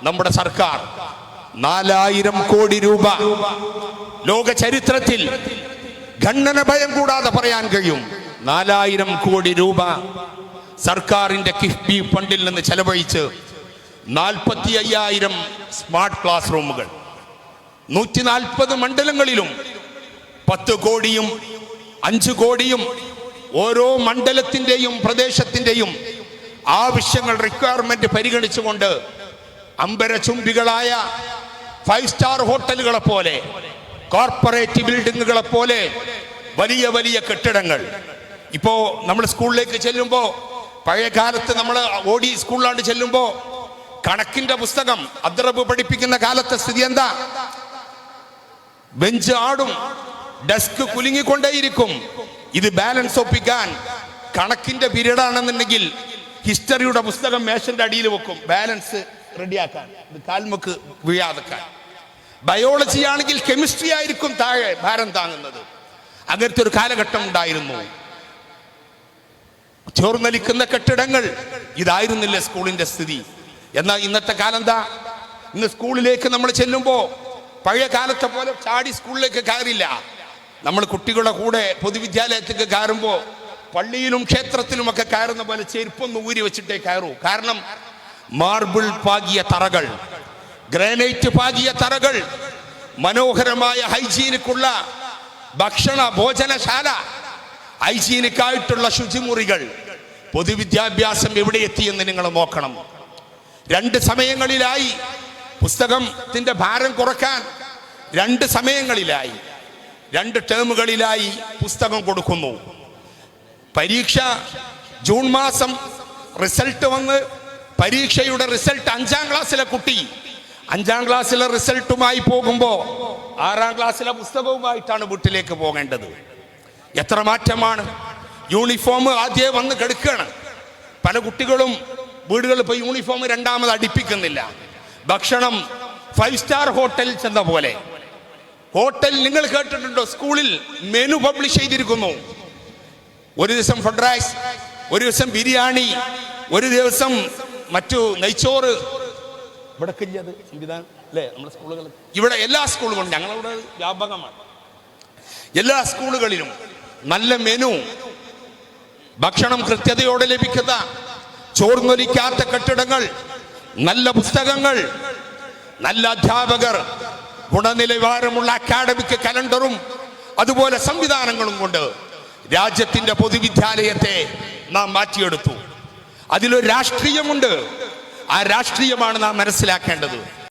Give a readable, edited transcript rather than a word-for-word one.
നമ്മുടെ സർക്കാർ 4000 കോടി രൂപ ലോക ചരിത്രത്തിൽ ഖണ്ഡന ഭയം കൂടാതെ പറയാൻ കഴിയും. 4000 കോടി രൂപ സർക്കാരിന്റെ കിഫ്ബി ഫണ്ടിൽ നിന്ന് ചെലവഴിച്ച് 45,000 സ്മാർട്ട് ക്ലാസ് റൂമുകൾ 140 മണ്ഡലങ്ങളിലും 10 കോടിയും 5 കോടിയും ഓരോ മണ്ഡലത്തിന്റെയും പ്രദേശത്തിന്റെയും ആവശ്യങ്ങൾ റിക്വയർമെന്റ് പരിഗണിച്ചുകൊണ്ട് അമ്പരചുംബികളായ 5 സ്റ്റാർ ഹോട്ടലുകളെ പോലെ, കോർപ്പറേറ്റ് ബിൽഡിങ്ങുകളെ പോലെ വലിയ വലിയ കെട്ടിടങ്ങൾ. ഇപ്പോ നമ്മൾ സ്കൂളിലേക്ക് ചെല്ലുമ്പോൾ, പഴയ കാലത്ത് നമ്മൾ ഓടി സ്കൂളിലാണ്ട് ചെല്ലുമ്പോൾ കണക്കിന്റെ പുസ്തകം അദ്റബ് പഠിപ്പിക്കുന്ന കാലത്തെ സ്ഥിതി എന്താ? ബെഞ്ച് ആടും, ഡെസ്ക് കുലുങ്ങിക്കൊണ്ടേയിരിക്കും. ഇത് ബാലൻസ് ഒപ്പിക്കാൻ കണക്കിന്റെ പീരീഡ് ആണെന്നുണ്ടെങ്കിൽ ഹിസ്റ്ററിയുടെ പുസ്തകം മേശന്റെ അടിയിൽ വെക്കും, ബാലൻസ് റെഡിയാക്കാൻ, ഇത് കാൽമുക്ക് വീഴാതെക്കാൻ. ബയോളജി ആണെങ്കിൽ കെമിസ്ട്രി ആയിരിക്കും താഴെ ഭാരം താങ്ങുന്നത്. അങ്ങനത്തെ ഒരു കാലഘട്ടം ഉണ്ടായിരുന്നു. ചോർന്നലിക്കുന്ന കെട്ടിടങ്ങൾ. ഇതായിരുന്നില്ല സ്കൂളിന്റെ സ്ഥിതി. എന്നാൽ ഇന്നത്തെ കാലം എന്താ? ഇന്ന് സ്കൂളിലേക്ക് നമ്മൾ ചെല്ലുമ്പോ പഴയ കാലത്തെ പോലെ ചാടി സ്കൂളിലേക്ക് കയറില്ല. നമ്മൾ കുട്ടികളുടെ കൂടെ പൊതുവിദ്യാലയത്തേക്ക് കയറുമ്പോൾ പള്ളിയിലും ക്ഷേത്രത്തിലുമൊക്കെ കയറുന്ന പോലെ ചെരുപ്പൊന്ന് ഊരി വെച്ചിട്ടേ കയറൂ. കാരണം മാർബിൾ പാകിയ തറകൾ, ഗ്രാനൈറ്റ് പാകിയ തറകൾ, മനോഹരമായ ഹൈജീനിക്കുള്ള ഭക്ഷണ ഭോജനശാല, ഹൈജീനിക്കായിട്ടുള്ള ശുചിമുറികൾ. പൊതുവിദ്യാഭ്യാസം എവിടെ എത്തിയെന്ന് നിങ്ങൾ നോക്കണം. 2 സമയങ്ങളിലായി പുസ്തകത്തിന്റെ ഭാരം കുറക്കാൻ 2 സമയങ്ങളിലായി 2 ടേമുകളിലായി പുസ്തകം കൊടുക്കുന്നു. പരീക്ഷ ജൂൺ മാസം റിസൾട്ട് വന്ന് പരീക്ഷയുടെ റിസൾട്ട് 5ാം ക്ലാസ്സിലെ കുട്ടി 5ാം ക്ലാസ്സിലെ റിസൾട്ടുമായി പോകുമ്പോൾ 6ാം ക്ലാസ്സിലെ പുസ്തകവുമായിട്ടാണ് വീട്ടിലേക്ക് പോകേണ്ടത്. എത്ര മാറ്റമാണ്! യൂണിഫോം ആദ്യം വന്ന് കെടുക്കുകയാണ്. പല കുട്ടികളും വീടുകളിൽ ഇപ്പോൾ യൂണിഫോം 2ാമത് അടിപ്പിക്കുന്നില്ല. ഭക്ഷണം 5 സ്റ്റാർ ഹോട്ടലിൽ ചെന്ന പോലെ. ഹോട്ടൽ നിങ്ങൾ കേട്ടിട്ടുണ്ടോ? സ്കൂളിൽ മെനു പബ്ലിഷ് ചെയ്തിരിക്കുന്നു. ഒരു ദിവസം ഫ്രൈഡ് റൈസ്, ഒരു ദിവസം ബിരിയാണി, ഒരു ദിവസം മറ്റു നെയ്ച്ചോറ്. ഇവിടെ സംവിധാനം അല്ലേ നമ്മുടെ സ്കൂളുകൾ? ഇവിടെ എല്ലാ സ്കൂളുകളും, ഞങ്ങളിവിടെ വ്യാപകമാണ്. എല്ലാ സ്കൂളുകളിലും നല്ല മെനു, ഭക്ഷണം കൃത്യതയോടെ ലഭിക്കുന്ന, ചോർന്നൊലിക്കാത്ത കെട്ടിടങ്ങൾ, നല്ല പുസ്തകങ്ങൾ, നല്ല അധ്യാപകർ, ഗുണനിലവാരമുള്ള അക്കാഡമിക് കലണ്ടറും അതുപോലെ സംവിധാനങ്ങളും കൊണ്ട് രാജ്യത്തിന്റെ പൊതുവിദ്യാലയത്തെ നാം മാറ്റിയെടുത്തു. അതിലൊരു രാഷ്ട്രീയമുണ്ട്. ആ രാഷ്ട്രീയമാണ് നാം മനസ്സിലാക്കേണ്ടത്.